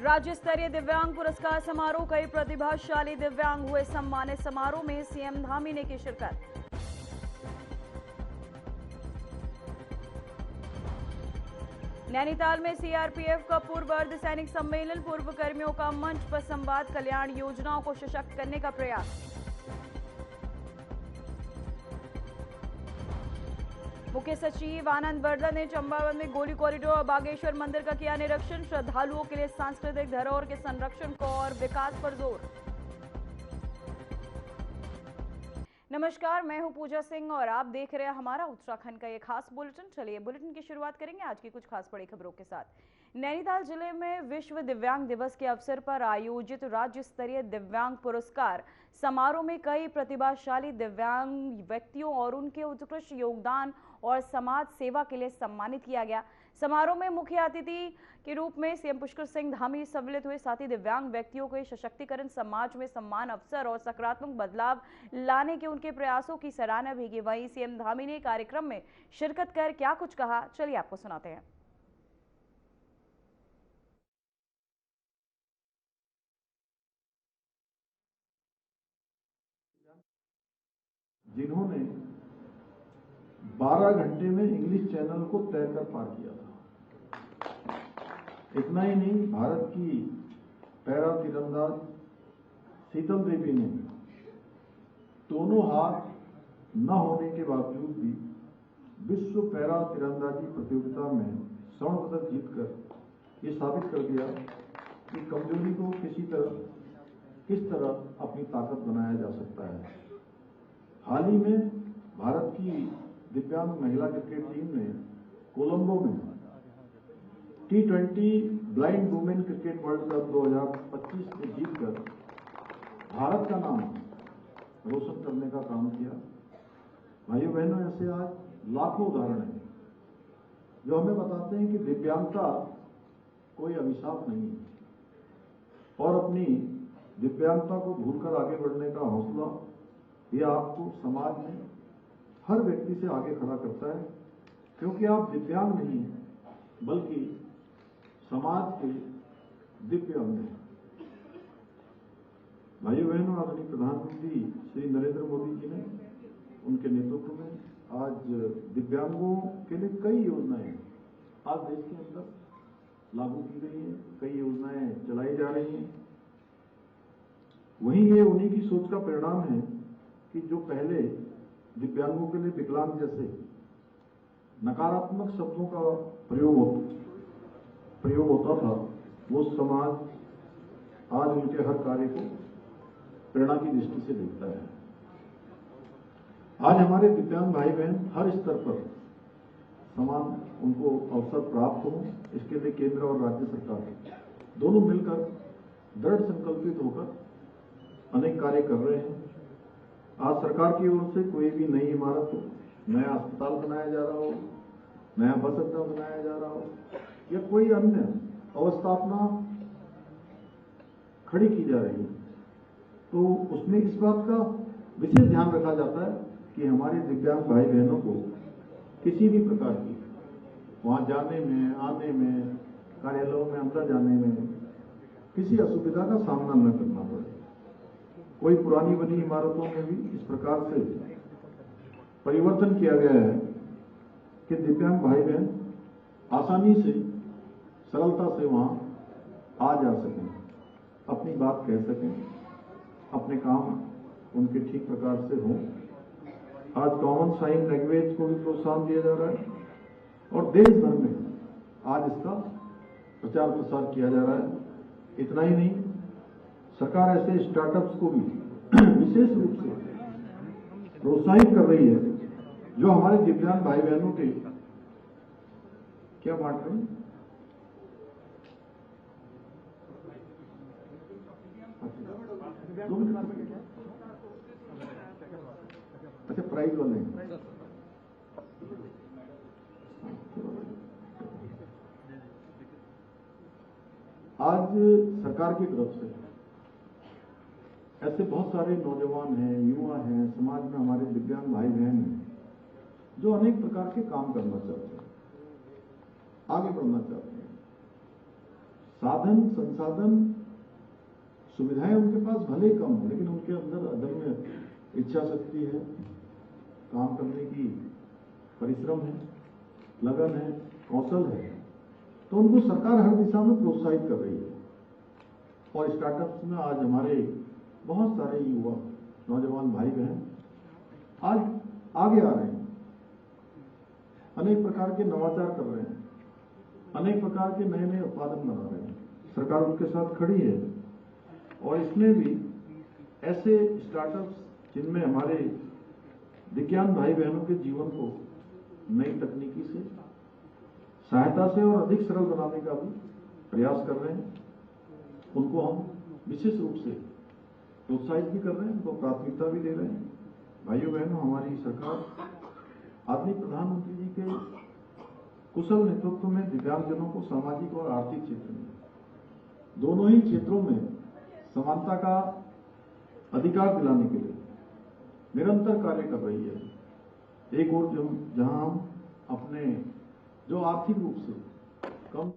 राज्य स्तरीय दिव्यांग पुरस्कार समारोह, कई प्रतिभाशाली दिव्यांग हुए सम्मानित। समारोह में सीएम धामी ने की शिरकत। नैनीताल में सीआरपीएफ का पूर्व अर्ध सैनिक सम्मेलन, पूर्व कर्मियों का मंच पर संवाद, कल्याण योजनाओं को सशक्त करने का प्रयास। मुख्य सचिव आनंद वर्धन ने चंपावत में गोली कॉरिडोर और बागेश्वर मंदिर का किया निरीक्षण। श्रद्धालुओं के लिए सांस्कृतिक धरोहर के संरक्षण को और विकास पर जोर। नमस्कार, मैं हूं पूजा सिंह और आप देख रहे हैं हमारा उत्तराखंड का ये खास बुलेटिन। चलिए बुलेटिन की शुरुआत करेंगे आज की कुछ खास बड़ी खबरों के साथ। नैनीताल जिले में विश्व दिव्यांग दिवस के अवसर पर आयोजित राज्य स्तरीय दिव्यांग पुरस्कार समारोह में कई प्रतिभाशाली दिव्यांग व्यक्तियों और उनके उत्कृष्ट योगदान और समाज सेवा के लिए सम्मानित किया गया। समारोह में मुख्य अतिथि के रूप में सीएम पुष्कर सिंह धामी सम्मिलित हुए। साथ ही दिव्यांग व्यक्तियों के सशक्तिकरण, समाज में सम्मान, अवसर और सकारात्मक बदलाव लाने के उनके प्रयासों की सराहना भी की। वहीं सीएम धामी ने कार्यक्रम में शिरकत कर क्या कुछ कहा, चलिए आपको सुनाते हैं। जिन्होंने 12 घंटे में इंग्लिश चैनल को तैरकर पार किया था। इतना ही नहीं, भारत की पैरा तीरंदाज शीतल देवी ने दोनों हाथ न होने के बावजूद भी विश्व पैरा तीरंदाजी प्रतियोगिता में स्वर्ण पदक जीतकर ये साबित कर दिया कि कमजोरी को किस तरह अपनी ताकत बनाया जा सकता है। हाल ही में भारत की दिव्यांग महिला क्रिकेट टीम ने कोलंबो में T20 blind women cricket world cup 2025 में जीतकर भारत का नाम रोशन करने का काम किया। भाइयों बहनों, ऐसे आज लाखों उदाहरण हैं जो हमें बताते हैं कि दिव्यांगता कोई अभिशाप नहीं है और अपनी दिव्यांगता को भूलकर आगे बढ़ने का हौसला यह आपको समाज में हर व्यक्ति से आगे खड़ा करता है, क्योंकि आप दिव्यांग नहीं हैं बल्कि समाज के दिव्य अंग हैं। भाइयों बहनों, आदरणीय प्रधानमंत्री श्री नरेंद्र मोदी जी ने उनके नेतृत्व में आज दिव्यांगों के लिए कई योजनाएं आज देश के अंदर लागू की गई हैं, कई योजनाएं चलाई जा रही हैं। वहीं ये उन्हीं की सोच का परिणाम है कि जो पहले दिव्यांगों के लिए विकलांग जैसे नकारात्मक शब्दों का प्रयोग होता था, वो समाज आज उनके हर कार्य को प्रेरणा की दृष्टि से देखता है। आज हमारे दिव्यांग भाई बहन हर स्तर पर समान उनको अवसर प्राप्त हो, इसके लिए केंद्र और राज्य सरकार दोनों मिलकर दृढ़ संकल्पित होकर अनेक कार्य कर रहे हैं। आज सरकार की ओर से कोई भी नई इमारत हो, नया अस्पताल बनाया जा रहा हो, नया बस अड्डा बनाया जा रहा हो या कोई अन्य अवस्थापना खड़ी की जा रही है, तो उसमें इस बात का विशेष ध्यान रखा जाता है कि हमारे दिव्यांग भाई बहनों को किसी भी प्रकार की वहां जाने में, आने में, कार्यालयों में अंदर जाने में किसी असुविधा का सामना न करना पड़े। कोई पुरानी बनी इमारतों में भी इस प्रकार से परिवर्तन किया गया है कि दिव्यांग भाई बहन आसानी से, सरलता से वहां आ जा सकें, अपनी बात कह सकें, अपने काम उनके ठीक प्रकार से हों। आज कॉमन साइन लैंग्वेज को भी प्रोत्साहन दिया जा रहा है और देश भर में आज इसका प्रचार प्रसार किया जा रहा है। इतना ही नहीं, सरकार ऐसे स्टार्टअप्स को भी विशेष रूप से प्रोत्साहित कर रही है जो हमारे दिव्यांग भाई बहनों के क्या बात करें अच्छा प्राइज वाले हैं। आज सरकार की तरफ से ऐसे बहुत सारे नौजवान हैं, युवा हैं, समाज में हमारे दिव्यांग भाई बहन हैं जो अनेक प्रकार के काम करना चाहते हैं, आगे बढ़ना चाहते हैं, साधन संसाधन सुविधाएं उनके पास भले कम हो, लेकिन उनके अंदर अदम्य इच्छा शक्ति है, काम करने की परिश्रम है, लगन है, कौशल है, तो उनको सरकार हर दिशा में प्रोत्साहित कर रही है। और स्टार्टअप्स में आज हमारे बहुत सारे युवा नौजवान भाई बहन आज आगे आ रहे हैं, अनेक प्रकार के नवाचार कर रहे हैं, अनेक प्रकार के नए नए उत्पादन बना रहे हैं। सरकार उनके साथ खड़ी है और इसमें भी ऐसे स्टार्टअप्स जिनमें हमारे विज्ञान भाई बहनों के जीवन को नई तकनीकी से सहायता से और अधिक सरल बनाने का भी प्रयास कर रहे हैं, उनको हम विशेष रूप से प्रोत्साहित भी कर रहे हैं, उनको प्राथमिकता भी दे रहे हैं। भाइयों बहनों, हमारी सरकार आदरणीय प्रधानमंत्री जी के कुशल नेतृत्व में दिव्यांगजनों को सामाजिक और आर्थिक क्षेत्र में दोनों ही क्षेत्रों में समानता का अधिकार दिलाने के लिए निरंतर कार्य कर रही है। एक और जहां हम अपने जो आर्थिक रूप से कम।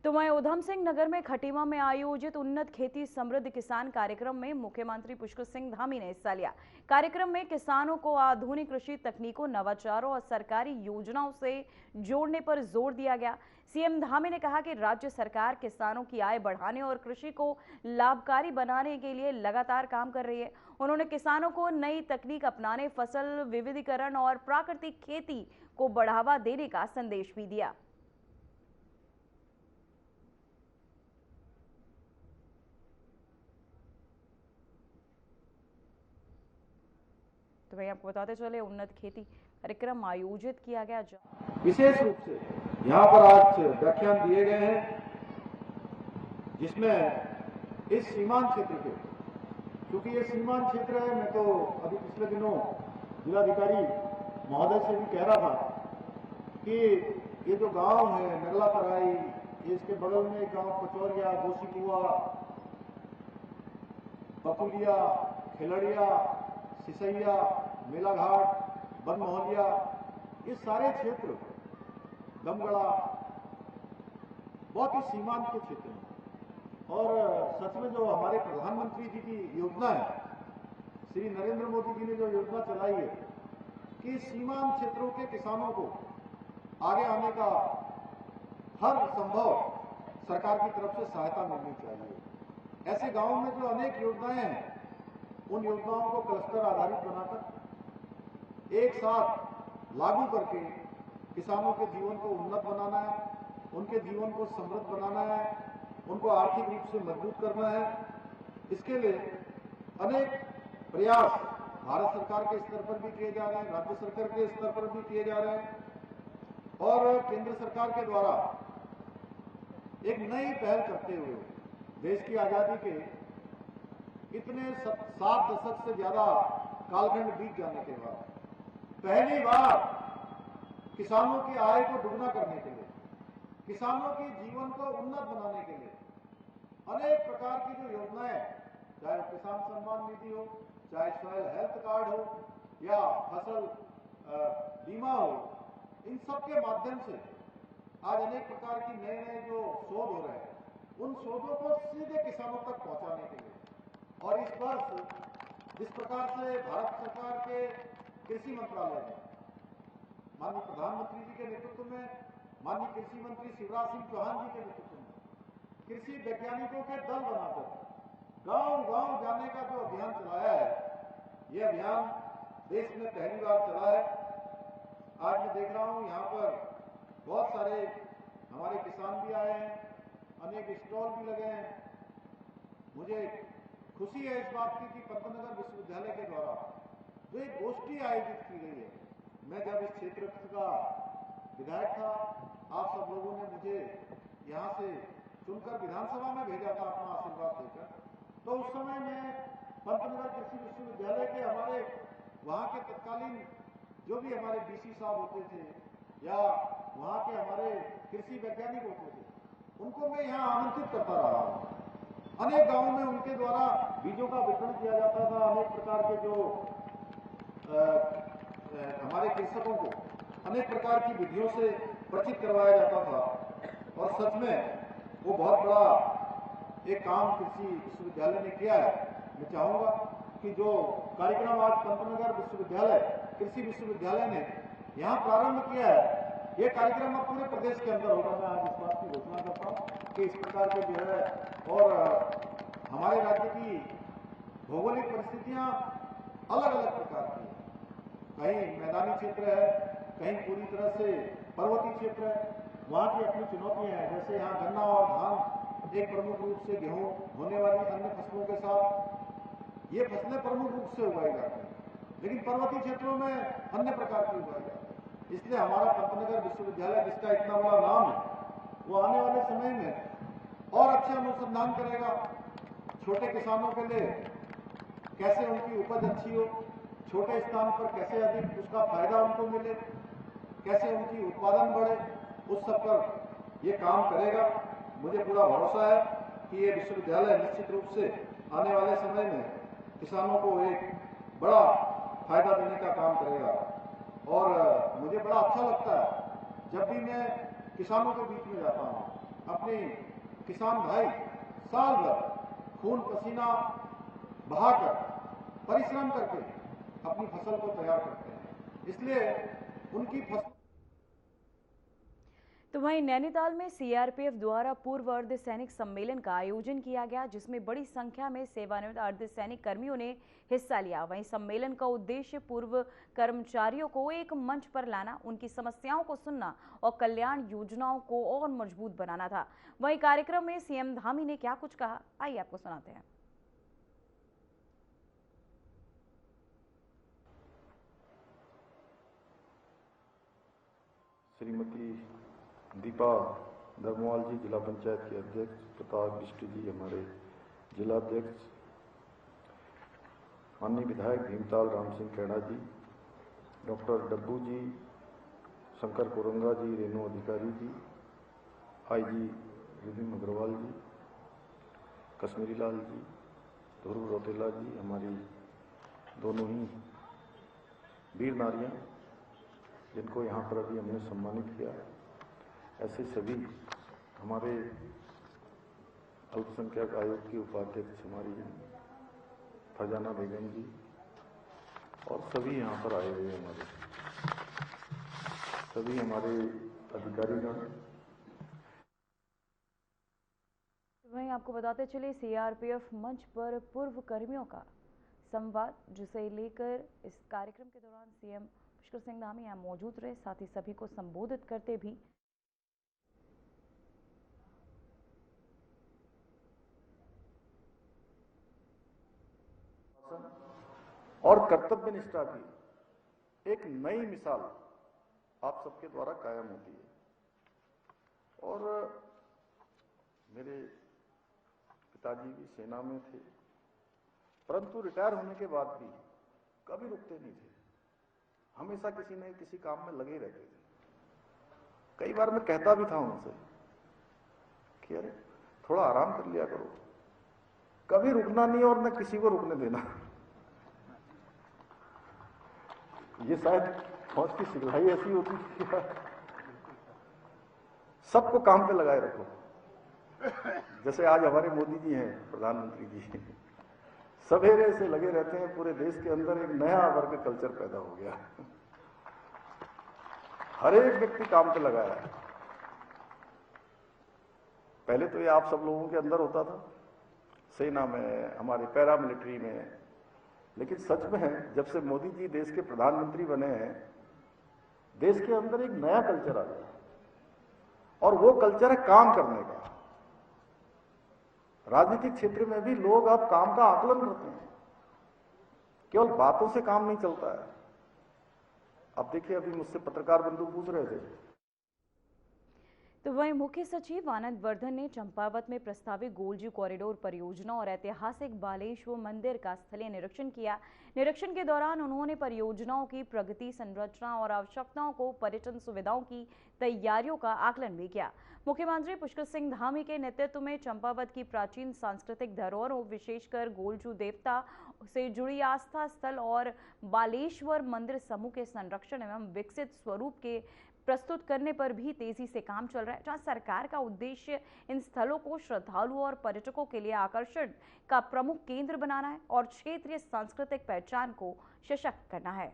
तो वहीं उधम सिंह नगर में खटीमा में आयोजित उन्नत खेती समृद्ध किसान कार्यक्रम में मुख्यमंत्री पुष्कर सिंह धामी ने हिस्सा लिया। कार्यक्रम में किसानों को आधुनिक कृषि तकनीकों, नवाचारों और सरकारी योजनाओं से जोड़ने पर जोर दिया गया। सीएम धामी ने कहा कि राज्य सरकार किसानों की आय बढ़ाने और कृषि को लाभकारी बनाने के लिए लगातार काम कर रही है। उन्होंने किसानों को नई तकनीक अपनाने, फसल विविधीकरण और प्राकृतिक खेती को बढ़ावा देने का संदेश भी दिया। तो भाई आपको बताते चले, उन्नत खेती कार्यक्रम आयोजित किया गया। विशेष रूप से यहाँ पर आज व्याख्यान दिए गए हैं, जिसमें इस सीमांत क्षेत्र के, क्योंकि ये सीमांत क्षेत्र है, मैं तो अभी पिछले दिनों जिलाधिकारी महोदय से भी कह रहा था कि ये जो गांव है नगला तराई, इसके बगल में एक गांव पचौरिया, गोसीकुआ, पकुलिया, खिलड़िया, सिसैया, मेलाघाट, बनमोहलिया, ये सारे क्षेत्र, दमगढ़ा, बहुत ही सीमांत के क्षेत्र हैं। और सच में जो हमारे प्रधानमंत्री जी की योजना है, श्री नरेंद्र मोदी जी ने जो योजना चलाई है कि सीमांत क्षेत्रों के किसानों को आगे आने का हर संभव सरकार की तरफ से सहायता मिलनी चाहिए। ऐसे गांवों में जो अनेक योजनाएं हैं, उन योजनाओं को क्लस्टर आधारित बनाकर एक साथ लागू करके किसानों के जीवन को उन्नत बनाना है, उनके जीवन को समृद्ध बनाना है, उनको आर्थिक रूप से मजबूत करना है। इसके लिए अनेक प्रयास भारत सरकार के स्तर पर भी किए जा रहे हैं, राज्य सरकार के स्तर पर भी किए जा रहे हैं और केंद्र सरकार के द्वारा एक नई पहल करते हुए देश की आजादी के इतने 7 दशक से ज्यादा कालखंड बीत जाने के बाद पहली बार किसानों की आय को दुगना करने के लिए, किसानों के जीवन को उन्नत बनाने के लिए अनेक प्रकार की जो योजनाएं, चाहे किसान सम्मान निधि हो, चाहे सॉइल हेल्थ कार्ड हो या फसल बीमा हो, इन सब के माध्यम से आज अनेक प्रकार की नए नए जो शोध हो रहे हैं, उन शोधों को सीधे किसानों तक पहुंचाने के लिए। और इस वर्ष जिस प्रकार से भारत सरकार के कृषि मंत्रालय ने माननीय प्रधानमंत्री जी के नेतृत्व में, माननीय कृषि मंत्री शिवराज सिंह चौहान जी के नेतृत्व में कृषि वैज्ञानिकों के दल बनाकर गांव-गांव जाने का जो अभियान चलाया है, यह अभियान देश में पहली बार चला है। आज मैं देख रहा हूं यहाँ पर बहुत सारे हमारे किसान भी आए हैं, अनेक स्टॉल भी लगे हैं। मुझे खुशी है इस बात की कि पंतनगर विश्वविद्यालय के द्वारा जो एक गोष्ठी आयोजित की गई है, मैं जब इस क्षेत्र का विधायक था, आप सब लोगों ने मुझे यहाँ से चुनकर विधानसभा में भेजा था अपना आशीर्वाद देकर, तो उस समय मैं पंतनगर कृषि विश्वविद्यालय के हमारे वहाँ के तत्कालीन जो भी हमारे डीसी साहब होते थे या वहाँ के हमारे कृषि वैज्ञानिक होते थे, उनको मैं यहाँ आमंत्रित करता रहा हूँ। अनेक गांवों में उनके द्वारा बीजों का वितरण किया जाता था, अनेक प्रकार के जो हमारे कृषकों को अनेक प्रकार की विधियों से परिचित करवाया जाता था और सच में वो बहुत बड़ा एक काम कृषि विश्वविद्यालय ने किया है। मैं चाहूँगा कि जो कार्यक्रम आज पंतनगर विश्वविद्यालय कृषि विश्वविद्यालय ने यहाँ प्रारंभ किया है, ये कार्यक्रम अब पूरे प्रदेश के अंदर होगा। मैं आज इस बात की घोषणा करता हूँ कि इस प्रकार के जो है और हमारे राज्य की भौगोलिक परिस्थितियाँ अलग अलग प्रकार की हैं। कहीं मैदानी क्षेत्र है, कहीं पूरी तरह से पर्वतीय क्षेत्र है, वहाँ की अपनी चुनौतियाँ हैं। जैसे यहाँ गन्ना और धान एक प्रमुख रूप से, गेहूँ होने वाली अन्य फसलों के साथ ये फसलें प्रमुख रूप से उगाई जाती हैं, लेकिन पर्वतीय क्षेत्रों में अन्य प्रकार की उगाई जाती है। इसलिए हमारा पंतनगर विश्वविद्यालय, जिसका इतना बड़ा नाम है, वो आने वाले समय में और अच्छे अनुसंधान करेगा। छोटे किसानों के लिए कैसे उनकी उपज अच्छी हो, छोटे स्थान पर कैसे अधिक उसका फायदा उनको मिले, कैसे उनकी उत्पादन बढ़े, उस सब पर ये काम करेगा। मुझे पूरा भरोसा है कि ये विश्वविद्यालय निश्चित रूप से आने वाले समय में किसानों को एक बड़ा फायदा देने का काम करेगा। और मुझे बड़ा अच्छा लगता है जब भी मैं किसानों के बीच में जाता हूँ। अपने किसान भाई साल भर खून पसीना बहाकर परिश्रम करके अपनी फसल को तैयार करते हैं, इसलिए उनकी फसल। तो वहीं नैनीताल में सीआरपीएफ द्वारा पूर्व अर्धसैनिक सम्मेलन का आयोजन किया गया, जिसमें बड़ी संख्या में सेवानिवृत्त अर्धसैनिक कर्मियों ने हिस्सा लिया। वहीं सम्मेलन का उद्देश्य पूर्व कर्मचारियों को एक मंच पर लाना, उनकी समस्याओं को सुनना और कल्याण योजनाओं को और मजबूत बनाना था। वहीं कार्यक्रम में सीएम धामी ने क्या कुछ कहा, आइए आपको सुनाते हैं। श्रीमती दीपा धर्मवाल जी, जिला पंचायत के अध्यक्ष, प्रताप बिष्ट जी हमारे जिला अध्यक्ष, माननीय विधायक भीमताल राम सिंह खेड़ा जी, डॉक्टर डब्बू जी, शंकर कोरंगा जी, रेणु अधिकारी जी, आईजी रिदिम अग्रवाल जी, कश्मीरी लाल जी, ध्रुव रौतेला जी, हमारी दोनों ही वीर नारियां जिनको यहाँ पर अभी हमने सम्मानित किया, ऐसे सभी हमारे अल्पसंख्यक आयोग की उपाध्यक्ष हमारी फरजाना बेगम जी और सभी यहाँ पर आए हुए हमारे सभी हमारे अधिकारीगण। वहीं आपको बताते चले सीआरपीएफ मंच पर पूर्व कर्मियों का संवाद, जिसे लेकर इस कार्यक्रम के दौरान सीएम पुष्कर सिंह धामी यहाँ मौजूद रहे, साथ ही सभी को संबोधित करते भी। और कर्तव्य निष्ठा की एक नई मिसाल आप सबके द्वारा कायम होती है। और मेरे पिताजी भी सेना में थे, परंतु रिटायर होने के बाद भी कभी रुकते नहीं थे, हमेशा किसी न किसी काम में लगे रहते थे। कई बार मैं कहता भी था उनसे कि अरे थोड़ा आराम कर लिया करो, कभी रुकना नहीं और न किसी को रुकने देना। ये शायद फौज की सिखलाई ऐसी होती है, सबको काम पे लगाए रखो। जैसे आज हमारे मोदी जी हैं, प्रधानमंत्री जी, सवेरे से लगे रहते हैं, पूरे देश के अंदर एक नया वर्ग कल्चर पैदा हो गया, हर एक व्यक्ति काम पे लगाया है। पहले तो ये आप सब लोगों के अंदर होता था, सेना में, हमारे पैरामिलिट्री में, लेकिन सच में है जब से मोदी जी देश के प्रधानमंत्री बने हैं, देश के अंदर एक नया कल्चर आ गया, और वो कल्चर है काम करने का। राजनीतिक क्षेत्र में भी लोग अब काम का आकलन करते हैं, केवल बातों से काम नहीं चलता है। अब देखिए, अभी मुझसे पत्रकार बंधु पूछ रहे थे। तो वहीं मुख्य सचिव आनंद वर्धन ने चंपावत में प्रस्तावित गोलजू कॉरिडोर परियोजना और ऐतिहासिक बालेश्वर मंदिर का स्थलीय निरीक्षण किया। निरीक्षण के दौरान उन्होंने परियोजनाओं की प्रगति, संरचना और आवश्यकताओं को, पर्यटन सुविधाओं की तैयारियों का आकलन भी किया। मुख्यमंत्री पुष्कर सिंह धामी के नेतृत्व में चंपावत की प्राचीन सांस्कृतिक धरोहरों, विशेषकर गोलजू देवता से जुड़ी आस्था स्थल और बालेश्वर मंदिर समूह के संरक्षण एवं विकसित स्वरूप के प्रस्तुत करने पर भी तेजी से काम चल रहा है, जहां सरकार का उद्देश्य इन स्थलों को श्रद्धालुओं और पर्यटकों के लिए आकर्षण का प्रमुख केंद्र बनाना है और क्षेत्रीय सांस्कृतिक पहचान को सशक्त करना है।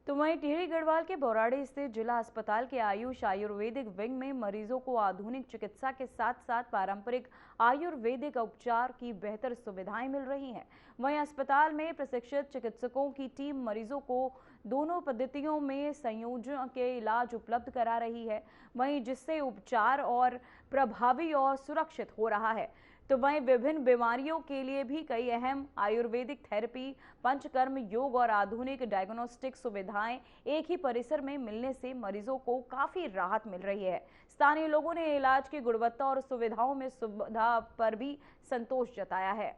तो वहीं टिहरी गढ़वाल के बौराड़ी स्थित जिला अस्पताल के आयुष आयुर्वेदिक विंग में मरीजों को आधुनिक चिकित्सा के साथ साथ पारंपरिक आयुर्वेदिक उपचार की बेहतर सुविधाएं मिल रही हैं। वहीं अस्पताल में प्रशिक्षित चिकित्सकों की टीम मरीजों को दोनों पद्धतियों में संयोजन के इलाज उपलब्ध करा रही है, वहीं जिससे उपचार और प्रभावी और सुरक्षित हो रहा है। तो वहीं विभिन्न बीमारियों के लिए भी कई अहम आयुर्वेदिक थेरेपी, पंचकर्म, योग और आधुनिक डायग्नोस्टिक सुविधाएं एक ही परिसर में मिलने से मरीजों को काफी राहत मिल रही है। स्थानीय लोगों ने इलाज की गुणवत्ता और सुविधाओं में सुविधा पर भी संतोष जताया है।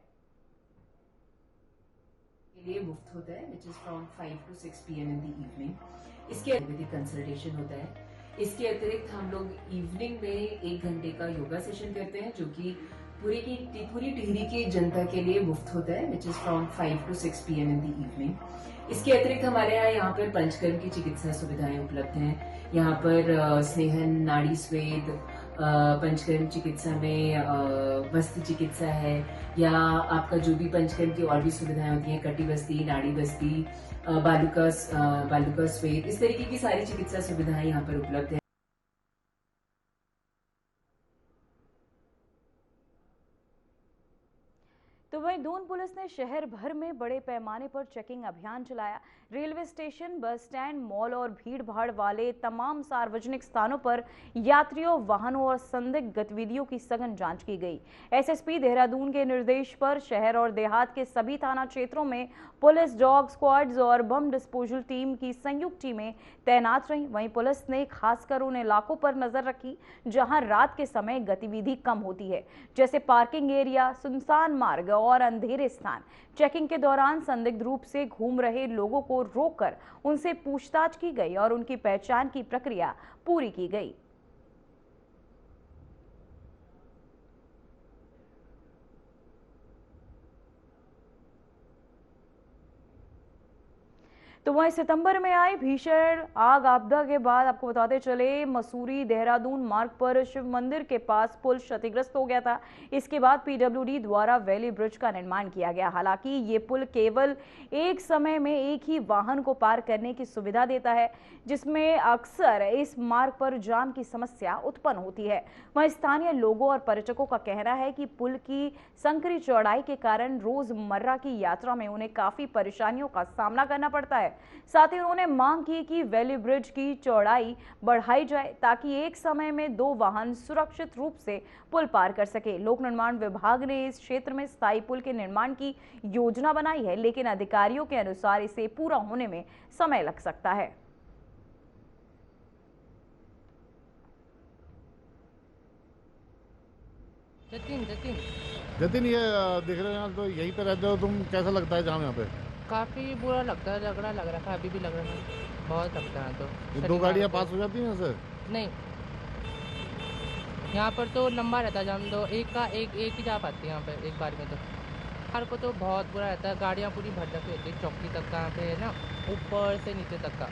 ये मुफ्त होता है, which is from 5 to 6 PM in the evening। इसके आयुर्वेदिक कंसल्टेशन होता है। इसके अतिरिक्त हम लोग इवनिंग में 1 घंटे का योगा सेशन करते हैं, जो कि पूरी टिहरी की जनता के लिए मुफ्त होता है, which is from 5 to 6 PM in the evening। इसके अतिरिक्त हमारे यहाँ पर पंचकर्म की चिकित्सा सुविधाएं उपलब्ध हैं। यहाँ पर स्नेहन, नाड़ी स्वेद, पंचकर्म चिकित्सा में वस्त्र चिकित्सा है, या आपका जो भी पंचकर्म की और भी सुविधाएं होती हैं, कटी बस्ती, नाड़ी बस्ती, बालुका स्वेद, इस तरीके की सारी चिकित्सा सुविधाएं यहाँ पर उपलब्ध है। तो वहीं दून पुलिस ने शहर भर में बड़े पैमाने पर चेकिंग अभियान चलाया। Railway station, bus stand, mall और भीड़ भाड़ वाले तमाम सार्वजनिक स्थानों पर यात्रियों, वाहनों और संदिग्ध गतिविधियों की सघन जांच की गई। एसएसपी देहरादून के निर्देश पर शहर और देहात के सभी थाना क्षेत्रों में पुलिस, डॉग स्क्वाड्स और बम डिस्पोजल टीम की संयुक्त टीमें तैनात रहीं। वहीं पुलिस ने खासकर उन इलाकों पर नजर रखी जहां रात के समय गतिविधि कम होती है, जैसे पार्किंग एरिया, सुनसान मार्ग और अंधेरे स्थान। चेकिंग के दौरान संदिग्ध रूप से घूम रहे लोगों को रोककर उनसे पूछताछ की गई और उनकी पहचान की प्रक्रिया पूरी की गई। तो वहीं सितंबर में आई भीषण आग आपदा के बाद आपको बताते चले, मसूरी देहरादून मार्ग पर शिव मंदिर के पास पुल क्षतिग्रस्त हो गया था। इसके बाद पीडब्ल्यूडी द्वारा वैली ब्रिज का निर्माण किया गया। हालांकि ये पुल केवल एक समय में एक ही वाहन को पार करने की सुविधा देता है, जिसमें अक्सर इस मार्ग पर जाम की समस्या उत्पन्न होती है। वहीं स्थानीय लोगों और पर्यटकों का कहना है कि पुल की संकरी चौड़ाई के कारण रोजमर्रा की यात्रा में उन्हें काफी परेशानियों का सामना करना पड़ता है। साथ ही उन्होंने मांग की कि वैली ब्रिज की चौड़ाई बढ़ाई जाए ताकि एक समय में 2 वाहन सुरक्षित रूप से पुल पार कर सके। लोक निर्माण विभाग ने इस क्षेत्र में स्थायी पुल के निर्माण की योजना बनाई है, लेकिन अधिकारियों के अनुसार इसे पूरा होने में समय लग सकता है। जतिन ये देख रहे हैं, तो यहीं पे रहते हो तुम, कैसा लगता है जाम यहाँ पे? काफ़ी बुरा लगता है, झगड़ा लग रहा है, अभी भी लग रहा है, बहुत लगता है। तो 2 गाड़ियाँ पास हो जाती हैं सर? नहीं, यहाँ पर तो लंबा रहता है जाम, तो एक ही जा पाती है यहाँ पे एक बार में। तो हर को तो बहुत बुरा रहता है, गाड़ियाँ पूरी भर रखी होती है, चौकी तक का यहाँ पे है ना, ऊपर से नीचे तक का।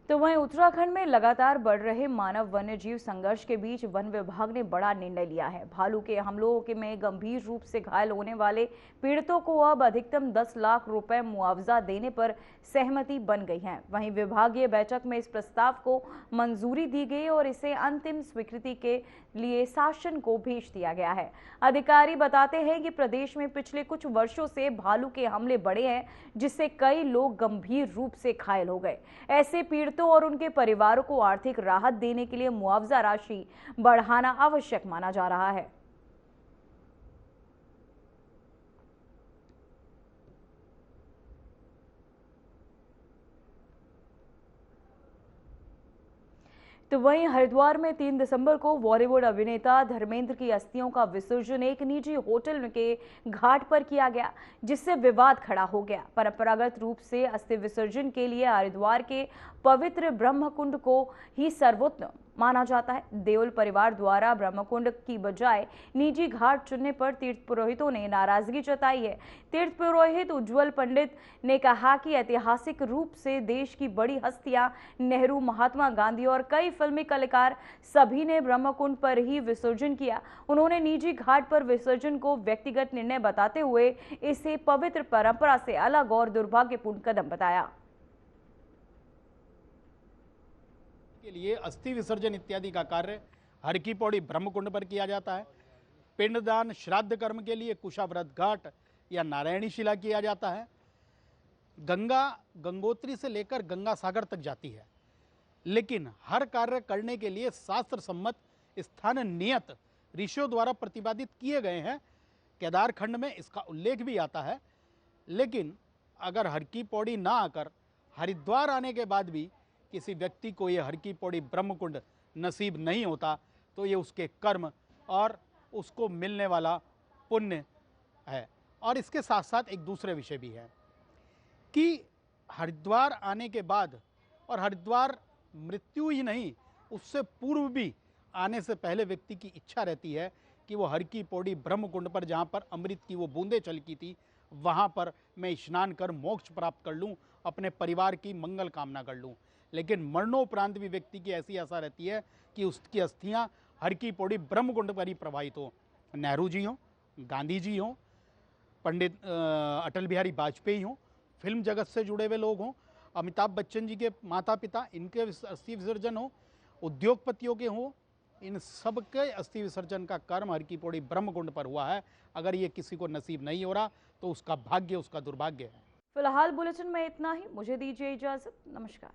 तो वहीं उत्तराखंड में लगातार बढ़ रहे मानव वन्य जीव संघर्ष के बीच वन विभाग ने बड़ा निर्णय लिया है। भालू के हमलों के में गंभीर रूप से घायल होने वाले पीड़ितों को अब अधिकतम 10 लाख रुपए मुआवजा देने पर सहमति बन गई है। वहीं विभागीय बैठक में इस प्रस्ताव को मंजूरी दी गई और इसे अंतिम स्वीकृति के लिए शासन को भेज दिया गया है। अधिकारी बताते हैं कि प्रदेश में पिछले कुछ वर्षों से भालू के हमले बढ़े हैं, जिससे कई लोग गंभीर रूप से घायल हो गए। ऐसे पीड़ितों और उनके परिवारों को आर्थिक राहत देने के लिए मुआवजा राशि बढ़ाना आवश्यक माना जा रहा है। तो वहीं हरिद्वार में 3 दिसंबर को बॉलीवुड अभिनेता धर्मेंद्र की अस्थियों का विसर्जन एक निजी होटल के घाट पर किया गया, जिससे विवाद खड़ा हो गया। परंपरागत रूप से अस्थि विसर्जन के लिए हरिद्वार के पवित्र ब्रह्मकुंड को ही सर्वोत्तम माना जाता है। देओल परिवार द्वारा ब्रह्मकुंड की बजाय निजी घाट चुनने पर तीर्थ पुरोहितों ने नाराजगी जताई है। तीर्थ पुरोहित उज्जवल पंडित ने कहा कि ऐतिहासिक रूप से देश की बड़ी हस्तियां नेहरू, महात्मा गांधी और कई फिल्मी कलाकार सभी ने ब्रह्मकुंड पर ही विसर्जन किया। उन्होंने निजी घाट पर विसर्जन को व्यक्तिगत निर्णय बताते हुए इसे पवित्र परंपरा से अलग और दुर्भाग्यपूर्ण कदम बताया। के लिए अस्थि विसर्जन इत्यादि का कार्य हर की पौड़ी ब्रह्मकुंड पर किया जाता है। पिंडदान, श्राद्ध कर्म के लिए कुशाव्रत घाट या नारायणी शिला किया जाता है। गंगा गंगोत्री से लेकर गंगा सागर तक जाती है, लेकिन हर कार्य करने के लिए शास्त्र सम्मत स्थान नियत ऋषियों द्वारा प्रतिपादित किए गए हैं। केदार खंड में इसका उल्लेख भी आता है। लेकिन अगर हर की पौड़ी ना आकर हरिद्वार आने के बाद भी किसी व्यक्ति को ये हर की पौड़ी ब्रह्मकुंड नसीब नहीं होता, तो ये उसके कर्म और उसको मिलने वाला पुण्य है। और इसके साथ साथ एक दूसरे विषय भी है कि हरिद्वार आने के बाद, और हरिद्वार मृत्यु ही नहीं, उससे पूर्व भी आने से पहले व्यक्ति की इच्छा रहती है कि वो हर की पौड़ी ब्रह्मकुंड पर, जहाँ पर अमृत की वो बूंदें छलकी थी, वहाँ पर मैं स्नान कर मोक्ष प्राप्त कर लूँ, अपने परिवार की मंगल कामना कर लूँ। लेकिन मरणोपरांत भी व्यक्ति की ऐसी आशा रहती है कि उसकी अस्थियां हर की पौड़ी ब्रह्मकुंड पर ही प्रवाहित हो। नेहरू जी हों, गांधी जी हों, पंडित अटल बिहारी वाजपेयी हों, फिल्म जगत से जुड़े हुए लोग हों, अमिताभ बच्चन जी के माता पिता, इनके अस्थि विसर्जन हो, उद्योगपतियों के हों, इन सब के अस्थि विसर्जन का कर्म हर की पौड़ी ब्रह्मकुंड पर हुआ है। अगर ये किसी को नसीब नहीं हो रहा तो उसका भाग्य, उसका दुर्भाग्य है। फिलहाल बुलेटिन में इतना ही। मुझे दीजिए इजाजत। नमस्कार।